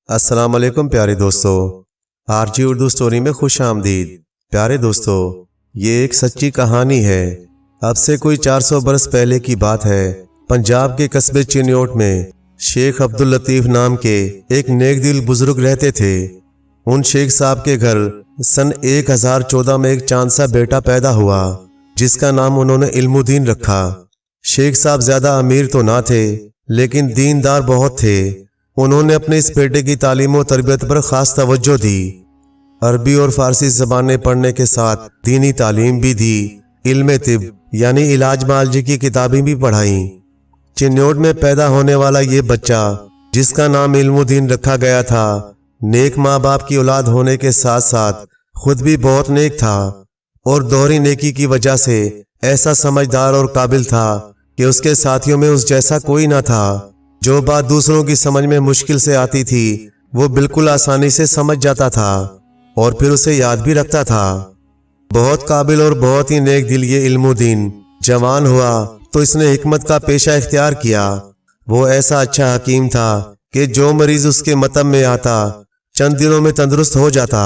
السلام علیکم پیارے دوستو، آر جی اردو سٹوری میں خوش آمدید۔ پیارے دوستو، یہ ایک سچی کہانی ہے۔ اب سے کوئی 400 برس پہلے کی بات ہے۔ پنجاب کے قصبے چنیوٹ میں شیخ عبداللطیف نام کے ایک نیک دل بزرگ رہتے تھے۔ ان شیخ صاحب کے گھر سن 1014 میں ایک چاند سا بیٹا پیدا ہوا، جس کا نام انہوں نے علم الدین رکھا۔ شیخ صاحب زیادہ امیر تو نہ تھے، لیکن دیندار بہت تھے۔ انہوں نے اپنے اس بیٹے کی تعلیم و تربیت پر خاص توجہ دی۔ عربی اور فارسی زبانیں پڑھنے کے ساتھ دینی تعلیم بھی دی۔ علم طب یعنی علاج معالجے کی کتابیں بھی پڑھائیں۔ چنیوٹ میں پیدا ہونے والا یہ بچہ، جس کا نام علم الدین رکھا گیا تھا، نیک ماں باپ کی اولاد ہونے کے ساتھ ساتھ خود بھی بہت نیک تھا، اور دوہری نیکی کی وجہ سے ایسا سمجھدار اور قابل تھا کہ اس کے ساتھیوں میں اس جیسا کوئی نہ تھا۔ جو بات دوسروں کی سمجھ میں مشکل سے آتی تھی، وہ بالکل آسانی سے سمجھ جاتا تھا اور پھر اسے یاد بھی رکھتا تھا۔ بہت قابل اور بہت ہی نیک دل یہ علم الدین جوان ہوا تو اس نے حکمت کا پیشہ اختیار کیا۔ وہ ایسا اچھا حکیم تھا کہ جو مریض اس کے مطب میں آتا چند دنوں میں تندرست ہو جاتا۔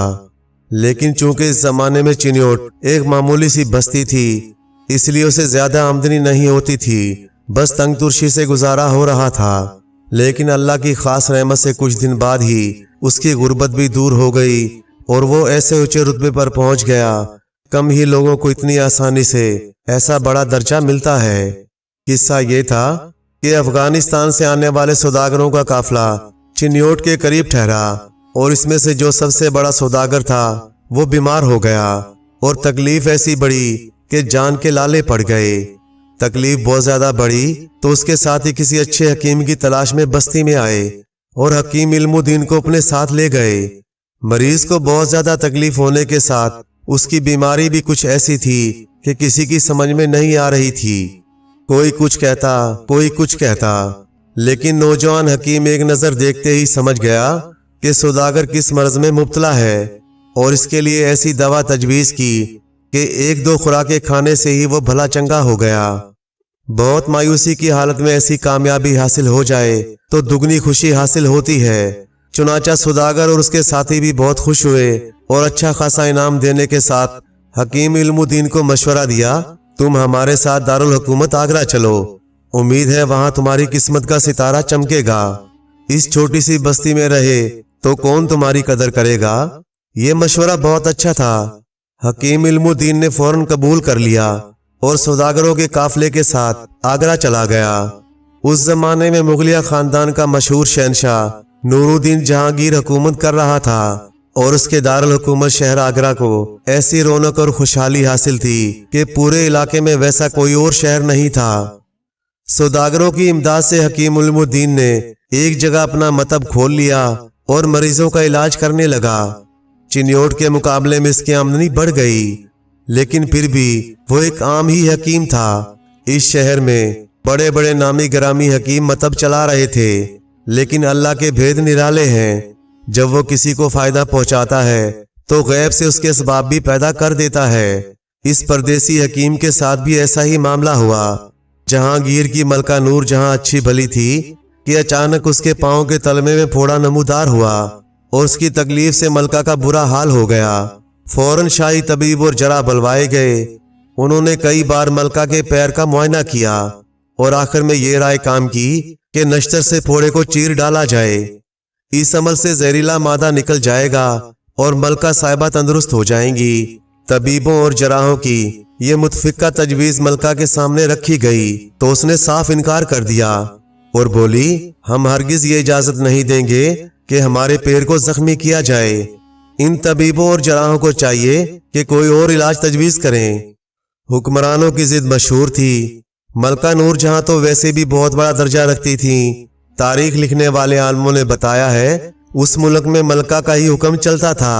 لیکن چونکہ اس زمانے میں چنیوٹ ایک معمولی سی بستی تھی، اس لیے اسے زیادہ آمدنی نہیں ہوتی تھی، بس تنگ ترشی سے گزارا ہو رہا تھا۔ لیکن اللہ کی خاص رحمت سے کچھ دن بعد ہی اس کی غربت بھی دور ہو گئی اور وہ ایسے اونچے رتبے پر پہنچ گیا۔ کم ہی لوگوں کو اتنی آسانی سے ایسا بڑا درجہ ملتا ہے۔ قصہ یہ تھا کہ افغانستان سے آنے والے سوداگروں کا قافلہ چنیوٹ کے قریب ٹھہرا، اور اس میں سے جو سب سے بڑا سوداگر تھا وہ بیمار ہو گیا، اور تکلیف ایسی بڑی کہ جان کے لالے پڑ گئے۔ تکلیف بہت زیادہ بڑی تو اس کے ساتھ ہی کسی اچھے حکیم کی تلاش میں بستی میں آئے، اور حکیم علم الدین کو اپنے ساتھ لے گئے۔ مریض کو بہت زیادہ تکلیف ہونے کے ساتھ اس کی بیماری بھی کچھ ایسی تھی کہ کسی کی سمجھ میں نہیں آ رہی تھی۔ کوئی کچھ کہتا، کوئی کچھ کہتا، لیکن نوجوان حکیم ایک نظر دیکھتے ہی سمجھ گیا کہ سوداگر کس مرض میں مبتلا ہے، اور اس کے لیے ایسی دوا تجویز کی کہ 1-2 خوراکیں کھانے سے ہی وہ بھلا چنگا ہو گیا۔ بہت مایوسی کی حالت میں ایسی کامیابی حاصل ہو جائے تو دگنی خوشی حاصل ہوتی ہے۔ چنانچہ سوداگر اور اس کے ساتھی بھی بہت خوش ہوئے، اور اچھا خاصا انعام دینے کے ساتھ حکیم علم الدین کو مشورہ دیا، تم ہمارے ساتھ دارالحکومت آگرہ چلو، امید ہے وہاں تمہاری قسمت کا ستارہ چمکے گا۔ اس چھوٹی سی بستی میں رہے تو کون تمہاری قدر کرے گا؟ یہ مشورہ بہت اچھا تھا۔ حکیم علم الدین نے فوراً قبول کر لیا اور سوداگروں کے قافلے کے ساتھ آگرہ چلا گیا۔ اس زمانے میں مغلیہ خاندان کا مشہور شہنشاہ نور الدین جہانگیر حکومت کر رہا تھا، اور اس کے دارالحکومت شہر آگرہ کو ایسی رونق اور خوشحالی حاصل تھی کہ پورے علاقے میں ویسا کوئی اور شہر نہیں تھا۔ سوداگروں کی امداد سے حکیم علم الدین نے ایک جگہ اپنا مطب کھول لیا اور مریضوں کا علاج کرنے لگا۔ چنیوٹ کے مقابلے میں اس کی آمدنی بڑھ گئی، لیکن پھر بھی وہ ایک عام ہی حکیم تھا۔ اس شہر میں بڑے بڑے نامی گرامی حکیم مطب چلا رہے تھے، لیکن اللہ کے بھید نرالے ہیں۔ جب وہ کسی کو فائدہ پہنچاتا ہے تو غیب سے اس کے اسباب بھی پیدا کر دیتا ہے۔ اس پردیسی حکیم کے ساتھ بھی ایسا ہی معاملہ ہوا۔ جہانگیر کی ملکہ نور جہاں اچھی بھلی تھی کہ اچانک اس کے پاؤں کے تلمے میں پھوڑا نمودار ہوا، اور اس کی تکلیف سے ملکہ کا برا حال ہو گیا۔ فوراً شاہی طبیب اور جراح بلوائے گئے۔ انہوں نے کئی بار ملکہ کے پیر کا معائنہ کیا، اور آخر میں یہ رائے کام کی کہ نشتر سے پھوڑے کو چیر ڈالا جائے۔ اس عمل سے زہریلا مادہ نکل جائے گا اور ملکہ صاحبہ تندرست ہو جائیں گی۔ طبیبوں اور جراحوں کی یہ متفقہ تجویز ملکہ کے سامنے رکھی گئی تو اس نے صاف انکار کر دیا، اور بولی، ہم ہرگز یہ اجازت نہیں دیں گے کہ ہمارے پیر کو زخمی کیا جائے۔ ان طبیبوں اور جراحوں کو چاہیے کہ کوئی اور علاج تجویز کریں۔ حکمرانوں کی ضد مشہور تھی۔ ملکہ نور جہاں تو ویسے بھی بہت بڑا درجہ رکھتی تھیں، تاریخ لکھنے والے عالموں نے بتایا ہے اس ملک میں ملکہ کا ہی حکم چلتا تھا۔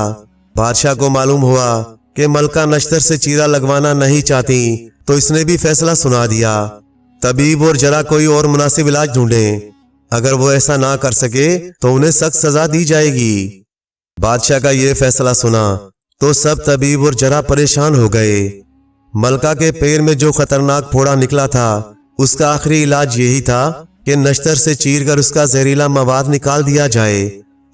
بادشاہ کو معلوم ہوا کہ ملکہ نشتر سے چیرا لگوانا نہیں چاہتی تو اس نے بھی فیصلہ سنا دیا، طبیب اور جراح کوئی اور مناسب علاج ڈھونڈیں، اگر وہ ایسا نہ کر سکے تو انہیں سخت سزا دی جائے گی۔ بادشاہ کا یہ فیصلہ سنا تو سب طبیب اور جراح پریشان ہو گئے۔ ملکہ کے پیر میں جو خطرناک پھوڑا نکلا تھا، اس کا آخری علاج یہی تھا کہ نشتر سے چیر کر اس کا زہریلا مواد نکال دیا جائے،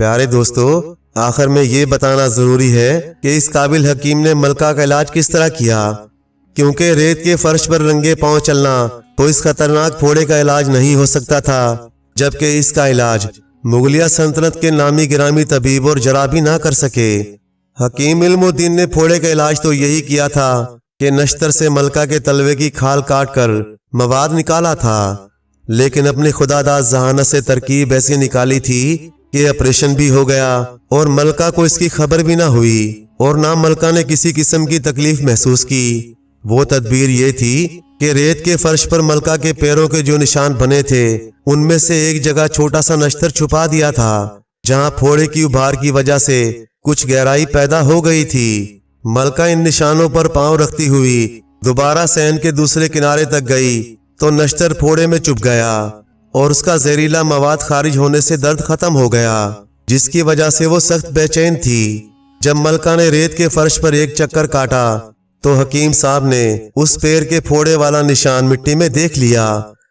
پیارے دوستو، آخر میں یہ بتانا ضروری ہے کہ اس قابل حکیم نے ملکہ کا علاج کس طرح کیا، کیونکہ ریت کے فرش پر رنگے پاؤں چلنا تو اس خطرناک پھوڑے کا علاج نہیں ہو سکتا تھا، جبکہ اس کا علاج مغلیہ سلطنت کے نامی گرامی طبیب اور جرابی نہ کر سکے۔ حکیم علم الدین نے پھوڑے کا علاج تو یہی کیا تھا کہ نشتر سے ملکہ کے تلوے کی کھال کاٹ کر مواد نکالا تھا، لیکن اپنی خدا داد ذہانت سے ترکیب ایسی نکالی تھی کہ آپریشن بھی ہو گیا اور ملکہ کو اس کی خبر بھی نہ ہوئی، اور نہ ملکہ نے کسی قسم کی تکلیف محسوس کی۔ وہ تدبیر یہ تھی کہ ریت کے فرش پر ملکہ کے پیروں کے جو نشان بنے تھے ان میں سے ایک جگہ چھوٹا سا نشتر چھپا دیا تھا، جہاں پھوڑے کی ابھار کی وجہ سے کچھ گہرائی پیدا ہو گئی تھی۔ ملکہ ان نشانوں پر پاؤں رکھتی ہوئی دوبارہ صحن کے دوسرے کنارے تک گئی تو نشتر پھوڑے میں چپ گیا اور اس کا زہریلا مواد خارج ہونے سے درد ختم ہو گیا، جس کی وجہ سے وہ سخت بے چین تھی۔ جب ملکہ نے ریت کے فرش پر ایک چکر کاٹا تو حکیم صاحب نے اس پیر کے پھوڑے والا نشان مٹی میں دیکھ لیا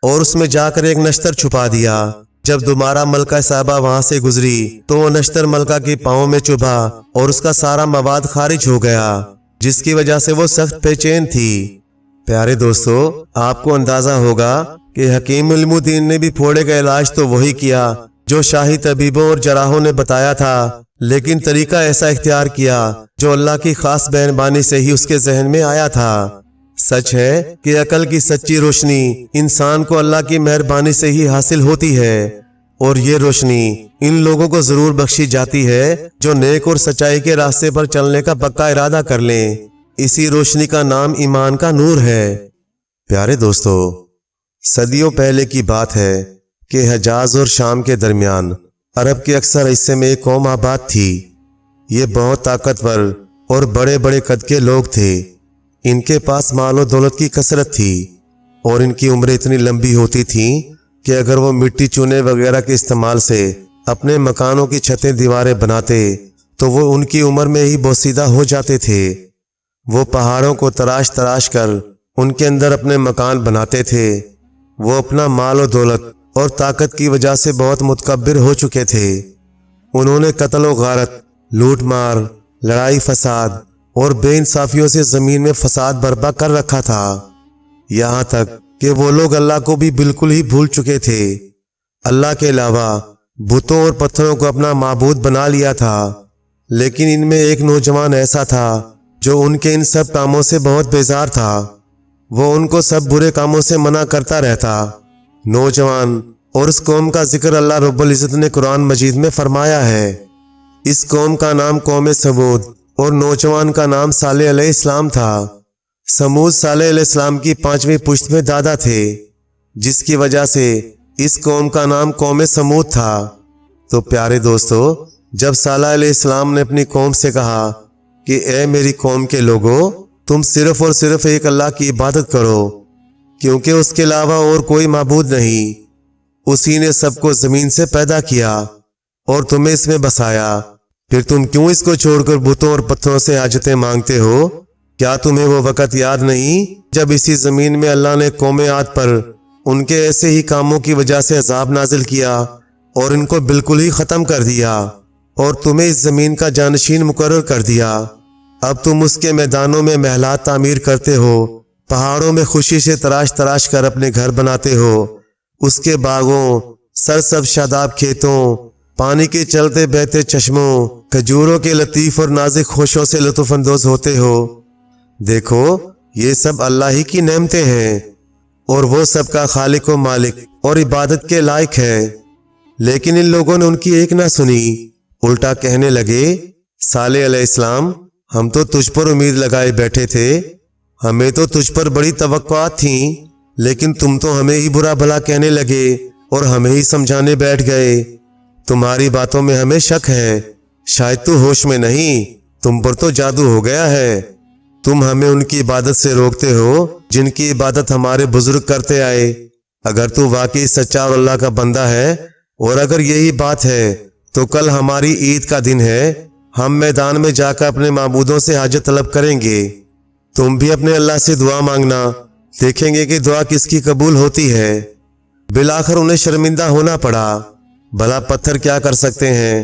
اور اس میں جا کر ایک نشتر چھپا دیا۔ جب دوبارہ ملکہ صاحبہ وہاں سے گزری تو وہ نشتر ملکہ کے پاؤں میں چبھا اور اس کا سارا مواد خارج ہو گیا، جس کی وجہ سے وہ سخت بے چین تھی۔ پیارے دوستو، آپ کو اندازہ ہوگا کہ حکیم علم الدین نے بھی پھوڑے کا علاج تو وہی کیا جو شاہی طبیبوں اور جراحوں نے بتایا تھا، لیکن طریقہ ایسا اختیار کیا جو اللہ کی خاص مہربانی سے ہی اس کے ذہن میں آیا تھا۔ سچ ہے کہ عقل کی سچی روشنی انسان کو اللہ کی مہربانی سے ہی حاصل ہوتی ہے، اور یہ روشنی ان لوگوں کو ضرور بخشی جاتی ہے جو نیک اور سچائی کے راستے پر چلنے کا پکا ارادہ کر لیں۔ اسی روشنی کا نام ایمان کا نور ہے۔ پیارے دوستو، صدیوں پہلے کی بات ہے کہ حجاز اور شام کے درمیان عرب کے اکثر حصے میں ایک قوم آباد تھی۔ یہ بہت طاقتور اور بڑے بڑے قد کے لوگ تھے۔ ان کے پاس مال و دولت کی کثرت تھی اور ان کی عمریں اتنی لمبی ہوتی تھیں کہ اگر وہ مٹی چونے وغیرہ کے استعمال سے اپنے مکانوں کی چھتیں دیواریں بناتے تو وہ ان کی عمر میں ہی بوسیدہ ہو جاتے تھے۔ وہ پہاڑوں کو تراش تراش کر ان کے اندر اپنے مکان بناتے تھے۔ وہ اپنا مال و دولت اور طاقت کی وجہ سے بہت متکبر ہو چکے تھے۔ انہوں نے قتل و غارت، لوٹ مار، لڑائی فساد اور بے انصافیوں سے زمین میں فساد برپا کر رکھا تھا، یہاں تک کہ وہ لوگ اللہ کو بھی بالکل ہی بھول چکے تھے۔ اللہ کے علاوہ بتوں اور پتھروں کو اپنا معبود بنا لیا تھا۔ لیکن ان میں ایک نوجوان ایسا تھا جو ان کے ان سب کاموں سے بہت بیزار تھا۔ وہ ان کو سب برے کاموں سے منع کرتا رہتا۔ نوجوان اور اس قوم کا ذکر اللہ رب العزت نے قرآن مجید میں فرمایا ہے۔ اس قوم کا نام قوم سمود اور نوجوان کا نام صالح علیہ السلام تھا۔ سمود صالح علیہ السلام کی 5ویں پشت میں دادا تھے، جس کی وجہ سے اس قوم کا نام قوم سمود تھا۔ تو پیارے دوستو، جب صالح علیہ السلام نے اپنی قوم سے کہا کہ اے میری قوم کے لوگوں، تم صرف اور صرف ایک اللہ کی عبادت کرو، کیونکہ اس کے علاوہ اور کوئی معبود نہیں۔ اسی نے سب کو زمین سے پیدا کیا اور تمہیں اس میں بسایا، پھر تم کیوں اس کو چھوڑ کر بتوں اور پتھروں سے حاجتیں مانگتے ہو؟ کیا تمہیں وہ وقت یاد نہیں جب اسی زمین میں اللہ نے قوم عاد پر ان کے ایسے ہی کاموں کی وجہ سے عذاب نازل کیا اور ان کو بالکل ہی ختم کر دیا اور تمہیں اس زمین کا جانشین مقرر کر دیا؟ اب تم اس کے میدانوں میں محلات تعمیر کرتے ہو، پہاڑوں میں خوشی سے تراش تراش کر اپنے گھر بناتے ہو، اس کے باغوں، سرسبز شاداب کھیتوں، پانی کے چلتے بہتے چشموں، کھجوروں کے لطیف اور نازک خوشوں سے لطف اندوز ہوتے ہو۔ دیکھو، یہ سب اللہ ہی کی نعمتیں ہیں اور وہ سب کا خالق و مالک اور عبادت کے لائق ہے۔ لیکن ان لوگوں نے ان کی ایک نہ سنی، الٹا کہنے لگے، صالح علیہ السلام، ہم تو تجھ پر امید لگائے بیٹھے تھے، ہمیں تو تجھ پر بڑی توقعات تھیں، لیکن تم تو ہمیں ہی برا بھلا کہنے لگے اور ہمیں ہی سمجھانے بیٹھ گئے۔ تمہاری باتوں میں ہمیں شک ہے، شاید تو ہوش میں نہیں، تم پر تو جادو ہو گیا ہے۔ تم ہمیں ان کی عبادت سے روکتے ہو جن کی عبادت ہمارے بزرگ کرتے آئے۔ اگر تو واقعی سچا اور اللہ کا بندہ ہے، اور اگر یہی بات ہے تو کل ہماری عید کا دن ہے، ہم میدان میں جا کر اپنے معبودوں سے حاجت طلب کریں گے۔ تم بھی اپنے اللہ سے دعا مانگنا، دیکھیں گے کہ دعا کس کی قبول ہوتی ہے۔ بالآخر انہیں شرمندہ ہونا پڑا، بھلا پتھر کیا کر سکتے ہیں؟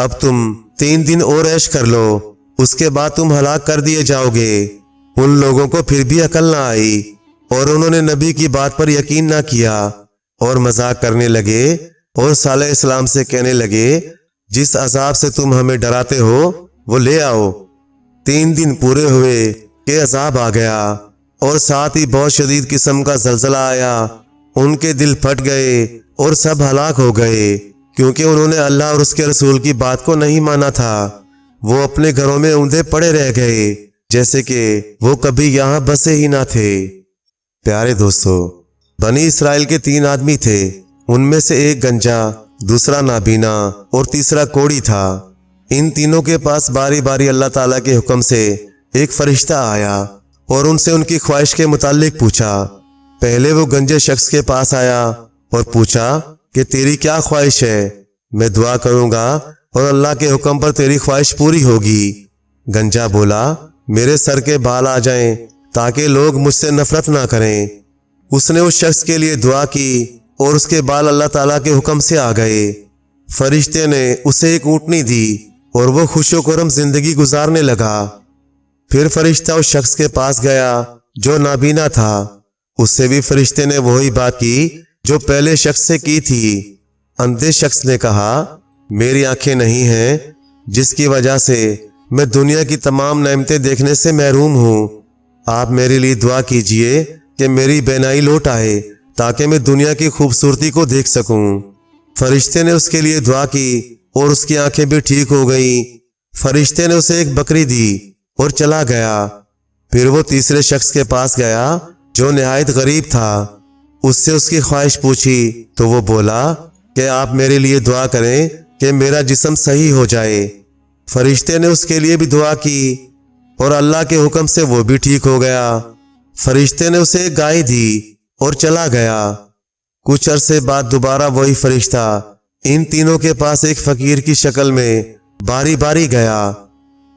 اب تم 3 دن اور عیش کر لو، اس کے بعد تم ہلاک کر دیے جاؤ گے۔ ان لوگوں کو پھر بھی عقل نہ آئی اور انہوں نے نبی کی بات پر یقین نہ کیا اور مذاق کرنے لگے اور صالح السلام سے کہنے لگے جس عذاب سے تم ہمیں ڈراتے ہو وہ لے آؤ۔ 3 دن پورے ہوئے کہ عذاب آ گیا اور ساتھ ہی بہت شدید قسم کا زلزلہ آیا۔ ان کے دل پھٹ گئے اور سب ہلاک ہو گئے، کیونکہ انہوں نے اللہ اور اس کے رسول کی بات کو نہیں مانا تھا۔ وہ اپنے گھروں میں اوندے پڑے رہ گئے جیسے کہ وہ کبھی یہاں بسے ہی نہ تھے۔ پیارے دوستو، بنی اسرائیل کے 3 آدمی تھے، ان میں سے ایک گنجا، دوسرا نابینا اور تیسرا کوڑی تھا۔ ان تینوں کے پاس باری باری اللہ تعالیٰ کے حکم سے ایک فرشتہ آیا اور ان سے ان کی خواہش کے متعلق پوچھا۔ پہلے وہ گنجے شخص کے پاس آیا اور پوچھا کہ تیری کیا خواہش ہے؟ میں دعا کروں گا اور اللہ کے حکم پر تیری خواہش پوری ہوگی۔ گنجا بولا میرے سر کے بال آ جائیں تاکہ لوگ مجھ سے نفرت نہ کریں۔ اس نے اس شخص کے لیے دعا کی اور اس کے بال اللہ تعالیٰ کے حکم سے آ گئے۔ فرشتے نے اسے ایک اونٹنی دی اور وہ خوش و خرم زندگی گزارنے لگا۔ پھر فرشتہ اس شخص کے پاس گیا جو نابینا تھا، اس سے بھی فرشتے نے وہی بات کی جو پہلے شخص سے کی تھی۔ اندھے شخص نے کہا میری آنکھیں نہیں ہیں جس کی وجہ سے میں دنیا کی تمام نعمتیں دیکھنے سے محروم ہوں۔ آپ میرے لیے دعا کیجئے کہ میری بینائی لوٹ آئے تاکہ میں دنیا کی خوبصورتی کو دیکھ سکوں۔ فرشتے نے اس کے لیے دعا کی اور اس کی آنکھیں بھی ٹھیک ہو گئیں۔ فرشتے نے اسے ایک بکری دی اور چلا گیا۔ پھر وہ تیسرے شخص کے پاس گیا جو نہایت غریب تھا، اس سے اس کی خواہش پوچھی تو وہ بولا کہ آپ میرے لیے دعا کریں کہ میرا جسم صحیح ہو جائے۔ فرشتے نے اس کے لیے بھی دعا کی اور اللہ کے حکم سے وہ بھی ٹھیک ہو گیا۔ فرشتے نے اسے ایک گائے دی اور چلا گیا۔ کچھ عرصے بعد دوبارہ وہی فرشتہ ان تینوں کے پاس ایک فقیر کی شکل میں باری باری گیا۔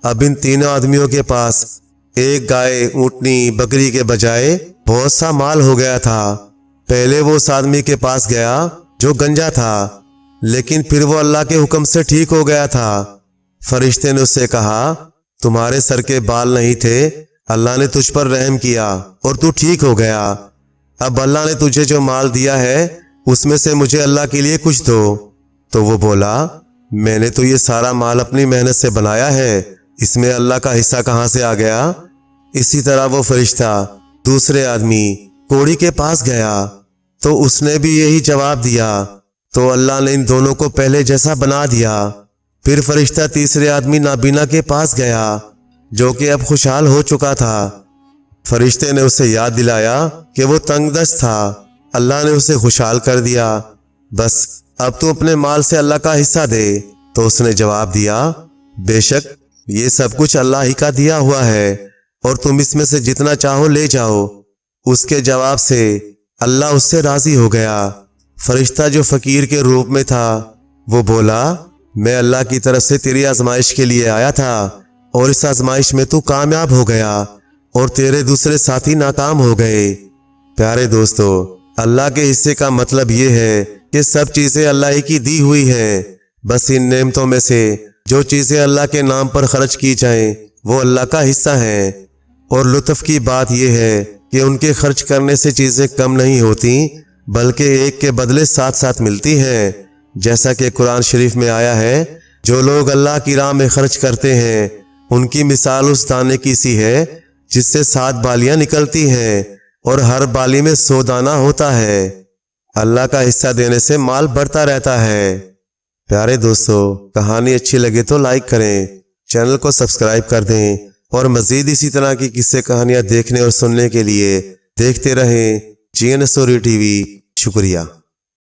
اب ان تینوں آدمیوں کے پاس ایک گائے، اونٹنی، بکری کے بجائے بہت سا مال ہو گیا تھا۔ پہلے وہ اس آدمی کے پاس گیا جو گنجا تھا، لیکن پھر وہ اللہ کے حکم سے ٹھیک ہو گیا تھا۔ فرشتے نے اس سے کہا تمہارے سر کے بال نہیں تھے، اللہ نے تجھ پر رحم کیا اور تو ٹھیک ہو گیا۔ اب اللہ نے تجھے جو مال دیا ہے اس میں سے مجھے اللہ کے لیے کچھ دو۔ تو وہ بولا میں نے تو یہ سارا مال اپنی محنت سے بنایا ہے، اس میں اللہ کا حصہ کہاں سے آ گیا؟ اسی طرح وہ فرشتہ دوسرے آدمی کوڑی کے پاس گیا تو اس نے بھی یہی جواب دیا، تو اللہ نے ان دونوں کو پہلے جیسا بنا دیا۔ پھر فرشتہ تیسرے آدمی نابینا کے پاس گیا جو کہ اب خوشحال ہو چکا تھا۔ فرشتے نے اسے یاد دلایا کہ وہ تنگ دست تھا، اللہ نے اسے خوشحال کر دیا، بس اب تو اپنے مال سے اللہ کا حصہ دے۔ تو اس نے جواب دیا بے شک یہ سب کچھ اللہ ہی کا دیا ہوا ہے اور تم اس میں سے جتنا چاہو لے جاؤ۔ اس کے جواب سے اللہ اس سے راضی ہو گیا۔ فرشتہ جو فقیر کے روپ میں تھا وہ بولا میں اللہ کی طرف سے تیری آزمائش کے لیے آیا تھا اور اس آزمائش میں تو کامیاب ہو گیا اور تیرے دوسرے ساتھی ناکام ہو گئے۔ پیارے دوستو، اللہ کے حصے کا مطلب یہ ہے کہ سب چیزیں اللہ ہی کی دی ہوئی ہیں، بس ان نعمتوں میں سے جو چیزیں اللہ کے نام پر خرچ کی جائیں وہ اللہ کا حصہ ہیں۔ اور لطف کی بات یہ ہے کہ ان کے خرچ کرنے سے چیزیں کم نہیں ہوتی بلکہ ایک کے بدلے 7 ملتی ہیں، جیسا کہ قرآن شریف میں آیا ہے جو لوگ اللہ کی راہ میں خرچ کرتے ہیں ان کی مثال اس دانے کی سی ہے جس سے 7 بالیاں نکلتی ہیں اور ہر بالی میں 100 دانہ ہوتا ہے۔ اللہ کا حصہ دینے سے مال بڑھتا رہتا ہے۔ پیارے دوستو، کہانی اچھی لگے تو لائک کریں، چینل کو سبسکرائب کر دیں اور مزید اسی طرح کی قصے کہانیاں دیکھنے اور سننے کے لیے دیکھتے رہیں GN Story TV۔ شکریہ۔